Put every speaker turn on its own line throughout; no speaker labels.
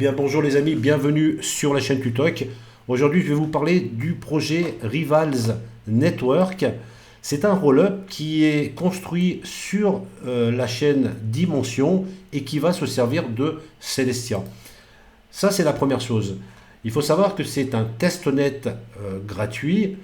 Eh bien bonjour les amis, bienvenue sur la chaîne Tutoc. Aujourd'hui je vais vous parler du projet Rivals Network. C'est un roll-up qui est construit sur la chaîne Dimension et qui va se servir de Celestia. Ça c'est la première chose. Il faut savoir que c'est un testnet gratuit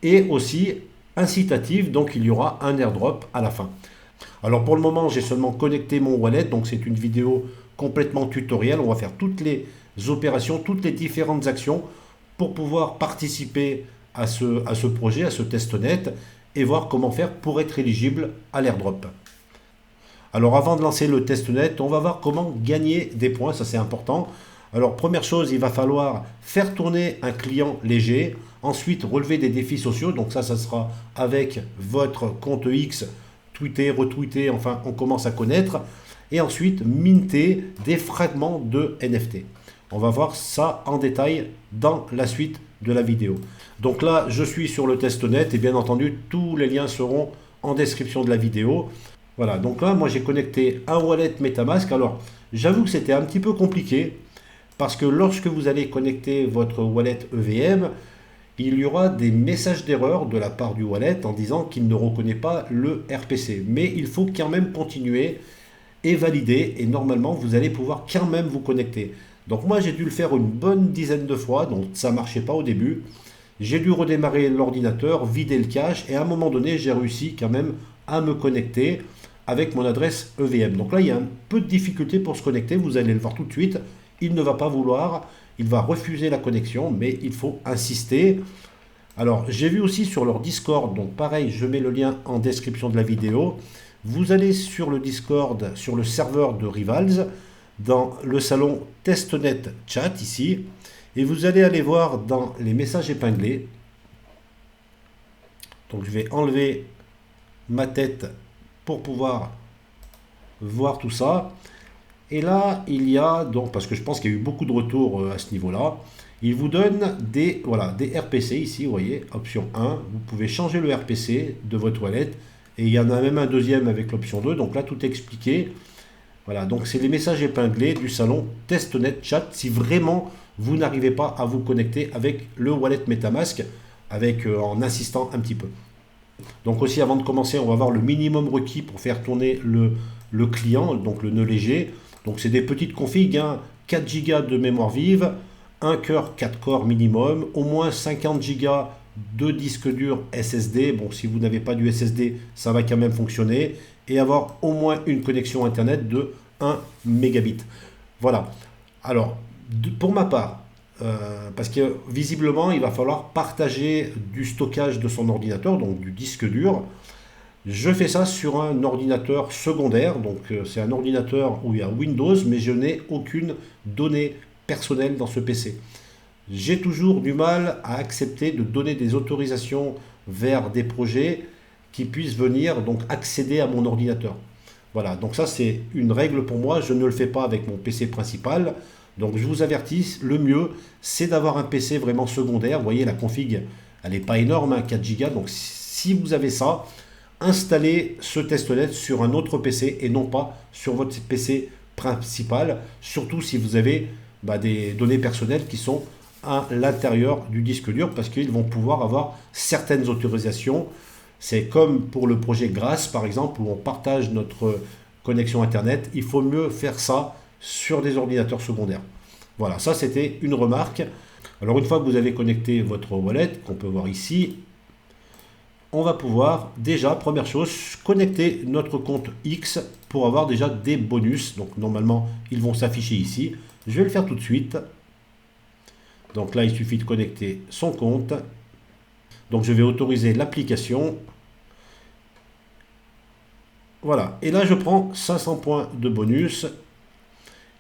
et aussi incitatif, donc il y aura un airdrop à la fin. Alors pour le moment j'ai seulement connecté mon wallet, donc c'est une vidéo complètement tutoriel. On va faire toutes les opérations, toutes les différentes actions pour pouvoir participer à ce projet, à ce testnet et voir comment faire pour être éligible à l'airdrop. Alors avant de lancer le testnet, on va voir comment gagner des points, ça c'est important. Alors première chose, il va falloir faire tourner un client léger, ensuite relever des défis sociaux, donc ça sera avec votre compte X, tweeter, retweeter, enfin on commence à connaître, et ensuite minter des fragments de NFT. On va voir ça en détail dans la suite de la vidéo. Donc là, je suis sur le testnet et bien entendu, tous les liens seront en description de la vidéo. Voilà, donc là, moi j'ai connecté un wallet MetaMask. Alors, j'avoue que c'était un petit peu compliqué parce que lorsque vous allez connecter votre wallet EVM, il y aura des messages d'erreur de la part du wallet en disant qu'il ne reconnaît pas le RPC. Mais il faut quand même continuer et valider et normalement vous allez pouvoir quand même vous connecter. Donc moi j'ai dû le faire une bonne dizaine de fois, donc ça marchait pas au début. J'ai dû redémarrer l'ordinateur, vider le cache et à un moment donné j'ai réussi quand même à me connecter avec mon adresse EVM. Donc là il y a un peu de difficulté pour se connecter, vous allez le voir tout de suite. Il ne va pas vouloir, il va refuser la connexion, mais il faut insister. Alors j'ai vu aussi sur leur Discord, donc pareil je mets le lien en description de la vidéo. Vous allez sur le Discord, sur le serveur de Rivals, dans le salon Testnet Chat ici, et vous allez aller voir dans les messages épinglés. Donc je vais enlever ma tête pour pouvoir voir tout ça. Et là, il y a, donc, parce que je pense qu'il y a eu beaucoup de retours à ce niveau-là, il vous donne des RPC ici, vous voyez, option 1, vous pouvez changer le RPC de votre wallet. Et il y en a même un deuxième avec l'option 2. Donc là, tout est expliqué. Voilà, donc c'est les messages épinglés du salon Testnet Chat. Si vraiment vous n'arrivez pas à vous connecter avec le wallet MetaMask, en insistant un petit peu. Donc aussi, avant de commencer, on va voir le minimum requis pour faire tourner le client, donc le nœud léger. Donc c'est des petites configs, hein, 4 Go de mémoire vive, un cœur 4 corps minimum, au moins 50 Go de disque dur SSD. Bon, si vous n'avez pas du SSD, ça va quand même fonctionner. Et avoir au moins une connexion Internet de 1 mégabit. Voilà. Alors, pour ma part, parce que visiblement, il va falloir partager du stockage de son ordinateur, donc du disque dur. Je fais ça sur un ordinateur secondaire. Donc, c'est un ordinateur où il y a Windows, mais je n'ai aucune donnée personnelle dans ce PC. J'ai toujours du mal à accepter de donner des autorisations vers des projets qui puissent venir donc accéder à mon ordinateur. Voilà, donc ça c'est une règle pour moi, je ne le fais pas avec mon PC principal. Donc je vous avertis, le mieux c'est d'avoir un PC vraiment secondaire. Vous voyez la config, elle n'est pas énorme, hein, 4 Go. Donc si vous avez ça, installez ce testnet sur un autre PC et non pas sur votre PC principal. Surtout si vous avez des données personnelles qui sont à l'intérieur du disque dur parce qu'ils vont pouvoir avoir certaines autorisations. C'est comme pour le projet Grace par exemple où on partage notre connexion Internet. Il faut mieux faire ça sur des ordinateurs secondaires. Voilà, ça c'était une remarque. Alors une fois que vous avez connecté votre wallet, qu'on peut voir ici, on va pouvoir déjà, première chose, connecter notre compte X pour avoir déjà des bonus. Donc normalement, ils vont s'afficher ici. Je vais le faire tout de suite. Donc là, il suffit de connecter son compte. Donc je vais autoriser l'application. Voilà. Et là, je prends 500 points de bonus.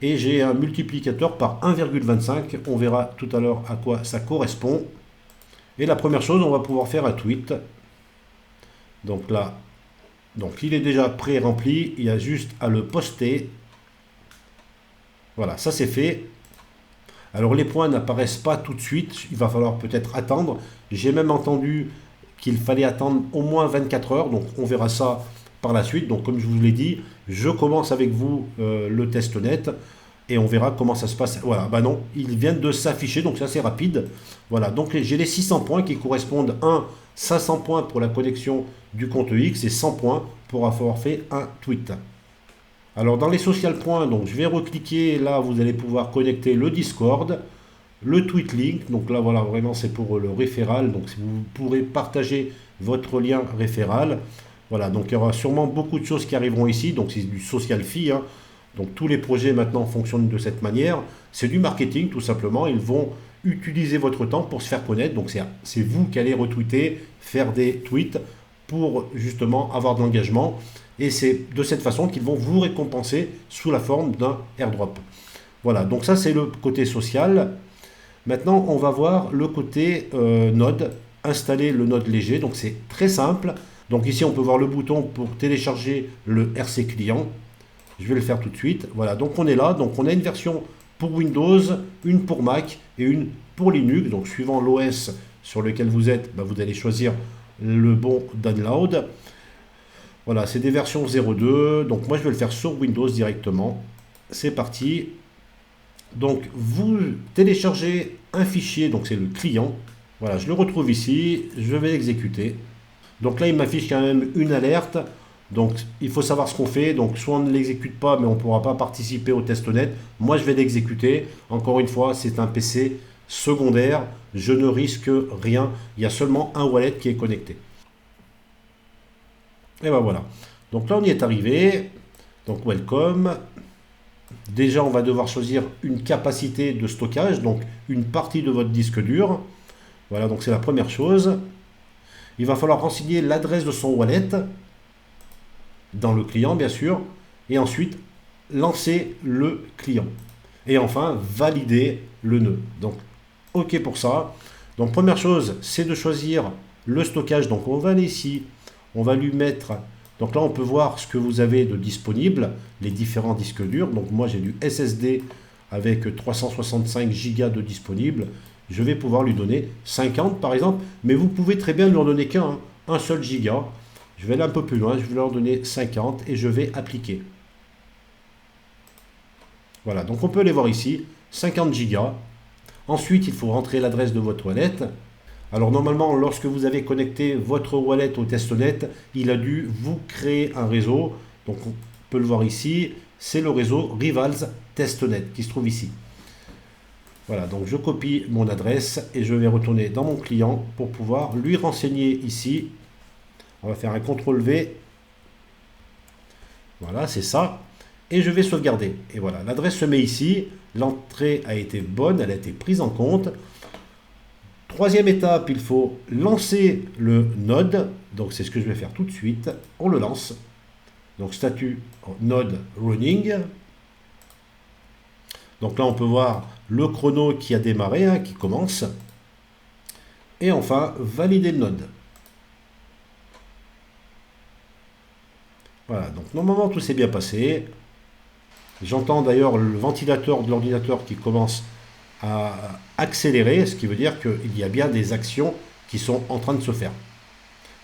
Et j'ai un multiplicateur par 1,25. On verra tout à l'heure à quoi ça correspond. Et la première chose, on va pouvoir faire un tweet. Donc là, il est déjà pré-rempli. Il y a juste à le poster. Voilà, ça c'est fait. Alors les points n'apparaissent pas tout de suite, il va falloir peut-être attendre. J'ai même entendu qu'il fallait attendre au moins 24 heures, donc on verra ça par la suite. Donc comme je vous l'ai dit, je commence avec vous le testnet et on verra comment ça se passe. Voilà, bah non, ils viennent de s'afficher, donc c'est assez rapide. Voilà, donc j'ai les 600 points qui correspondent à 500 points pour la connexion du compte X et 100 points pour avoir fait un tweet. Alors dans les social points, donc je vais recliquer, là vous allez pouvoir connecter le Discord, le tweet link, donc là voilà, vraiment c'est pour le référal, donc vous pourrez partager votre lien référal. Voilà, donc il y aura sûrement beaucoup de choses qui arriveront ici, donc c'est du social fee, hein. Donc tous les projets maintenant fonctionnent de cette manière. C'est du marketing tout simplement. Ils vont utiliser votre temps pour se faire connaître. Donc c'est vous qui allez retweeter, faire des tweets pour justement avoir de l'engagement. Et c'est de cette façon qu'ils vont vous récompenser sous la forme d'un airdrop. Voilà, donc ça c'est le côté social. Maintenant on va voir le côté node. Installer le node léger. Donc c'est très simple. Donc ici on peut voir le bouton pour télécharger le RC client. Je vais le faire tout de suite. Voilà, donc on est là. Donc on a une version pour Windows, une pour Mac et une pour Linux. Donc suivant l'OS sur lequel vous êtes, bah, vous allez choisir le bon download. Voilà, c'est des versions 0.2. Donc moi je vais le faire sur Windows directement. C'est parti. Donc vous téléchargez un fichier, donc c'est le client. Voilà, je le retrouve ici. Je vais l'exécuter. Donc là il m'affiche quand même une alerte. Donc il faut savoir ce qu'on fait, donc soit on ne l'exécute pas mais on ne pourra pas participer au test net. Moi je vais l'exécuter, encore une fois c'est un PC secondaire, je ne risque rien, il y a seulement un wallet qui est connecté. Et ben voilà, donc là on y est arrivé, donc welcome. Déjà on va devoir choisir une capacité de stockage, donc une partie de votre disque dur. Voilà, donc c'est la première chose. Il va falloir renseigner l'adresse de son wallet dans le client bien sûr, et ensuite lancer le client. Et enfin, valider le nœud. Donc, OK pour ça. Donc, première chose, c'est de choisir le stockage. Donc, on va aller ici, on va lui mettre... Donc là, on peut voir ce que vous avez de disponible, les différents disques durs. Donc, moi, j'ai du SSD avec 365 Go de disponible. Je vais pouvoir lui donner 50 par exemple, mais vous pouvez très bien lui en donner qu'un, un seul giga. Je vais aller un peu plus loin, je vais leur donner 50 et je vais appliquer. Voilà, donc on peut aller voir ici, 50 Go. Ensuite, il faut rentrer l'adresse de votre wallet. Alors normalement, lorsque vous avez connecté votre wallet au testnet, il a dû vous créer un réseau. Donc on peut le voir ici, c'est le réseau Rivals Testnet qui se trouve ici. Voilà, donc je copie mon adresse et je vais retourner dans mon client pour pouvoir lui renseigner ici. On va faire un CTRL-V. Voilà, c'est ça. Et je vais sauvegarder. Et voilà, l'adresse se met ici. L'entrée a été bonne, elle a été prise en compte. Troisième étape, il faut lancer le node. Donc c'est ce que je vais faire tout de suite. On le lance. Donc statut node running. Donc là, on peut voir le chrono qui a démarré, hein, qui commence. Et enfin, valider le node. Voilà, donc normalement tout s'est bien passé. J'entends d'ailleurs le ventilateur de l'ordinateur qui commence à accélérer, ce qui veut dire qu'il y a bien des actions qui sont en train de se faire.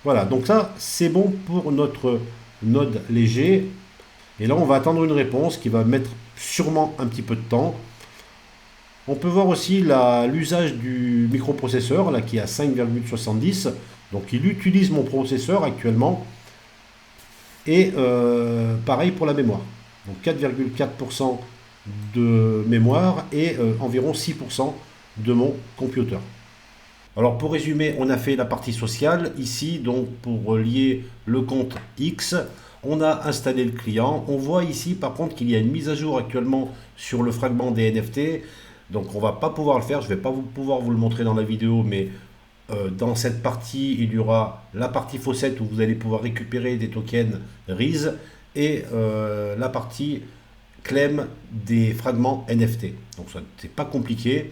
Voilà, donc ça c'est bon pour notre node léger. Et là on va attendre une réponse qui va mettre sûrement un petit peu de temps. On peut voir aussi l'usage du microprocesseur là, qui est à 5,70. Donc il utilise mon processeur actuellement. Et pareil pour la mémoire. Donc 4,4% de mémoire et environ 6% de mon computer. Alors pour résumer, on a fait la partie sociale. Ici, donc pour lier le compte X, on a installé le client. On voit ici par contre qu'il y a une mise à jour actuellement sur le fragment des NFT. Donc on ne va pas pouvoir le faire. Je ne vais pas pouvoir vous le montrer dans la vidéo, mais dans cette partie, il y aura la partie faucet où vous allez pouvoir récupérer des tokens RIS et la partie clem des fragments NFT. Donc ça, c'est pas compliqué.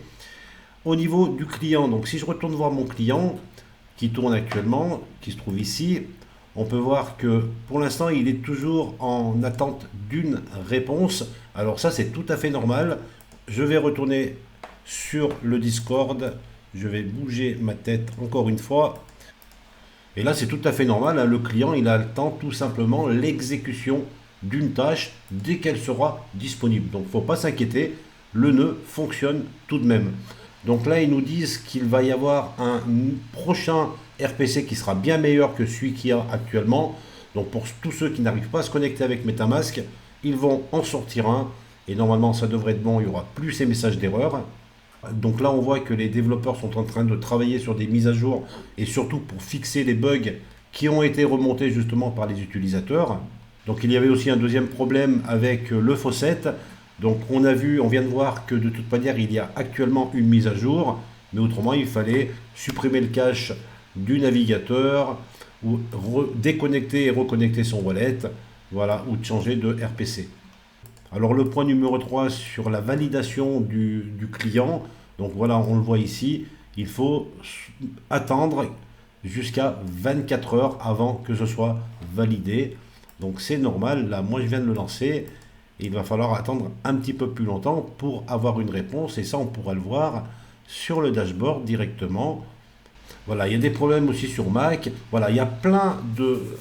Au niveau du client, donc si je retourne voir mon client qui tourne actuellement, qui se trouve ici, on peut voir que pour l'instant, il est toujours en attente d'une réponse. Alors ça, c'est tout à fait normal. Je vais retourner sur le Discord. Je vais bouger ma tête encore une fois. Et là, c'est tout à fait normal, hein. Le client, il a le temps tout simplement l'exécution d'une tâche dès qu'elle sera disponible. Donc, il ne faut pas s'inquiéter, le nœud fonctionne tout de même. Donc là, ils nous disent qu'il va y avoir un prochain RPC qui sera bien meilleur que celui qu'il y a actuellement. Donc pour tous ceux qui n'arrivent pas à se connecter avec MetaMask, ils vont en sortir un. Et normalement, ça devrait être bon, il n'y aura plus ces messages d'erreur. Donc là, on voit que les développeurs sont en train de travailler sur des mises à jour et surtout pour fixer les bugs qui ont été remontés justement par les utilisateurs. Donc il y avait aussi un deuxième problème avec le faucet. Donc on vient de voir que de toute manière il y a actuellement une mise à jour, mais autrement il fallait supprimer le cache du navigateur ou déconnecter et reconnecter son wallet, voilà, ou de changer de RPC. Alors le point numéro 3 sur la validation du client, donc voilà, on le voit ici, il faut attendre jusqu'à 24 heures avant que ce soit validé. Donc c'est normal, là moi je viens de le lancer. Il va falloir attendre un petit peu plus longtemps pour avoir une réponse et ça on pourra le voir sur le dashboard directement. Voilà, il y a des problèmes aussi sur Mac. Voilà, il y a plein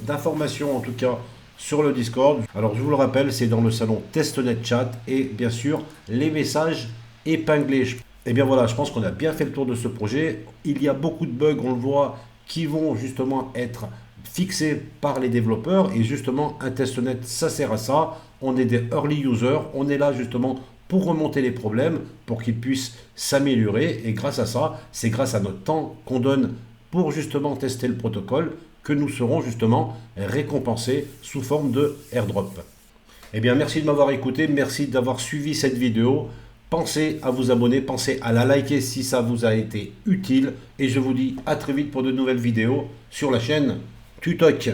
d'informations en tout cas sur le Discord. Alors je vous le rappelle, c'est dans le salon TestNet Chat et bien sûr les messages épinglés. Et bien voilà, je pense qu'on a bien fait le tour de ce projet. Il y a beaucoup de bugs, on le voit, qui vont justement être fixés par les développeurs et justement un testnet ça sert à ça. On est des early users, on est là justement pour remonter les problèmes, pour qu'ils puissent s'améliorer et grâce à ça, c'est grâce à notre temps qu'on donne pour justement tester le protocole que nous serons justement récompensés sous forme de airdrop. Eh bien merci de m'avoir écouté, merci d'avoir suivi cette vidéo. Pensez à vous abonner, pensez à la liker si ça vous a été utile et je vous dis à très vite pour de nouvelles vidéos sur la chaîne Tutoc.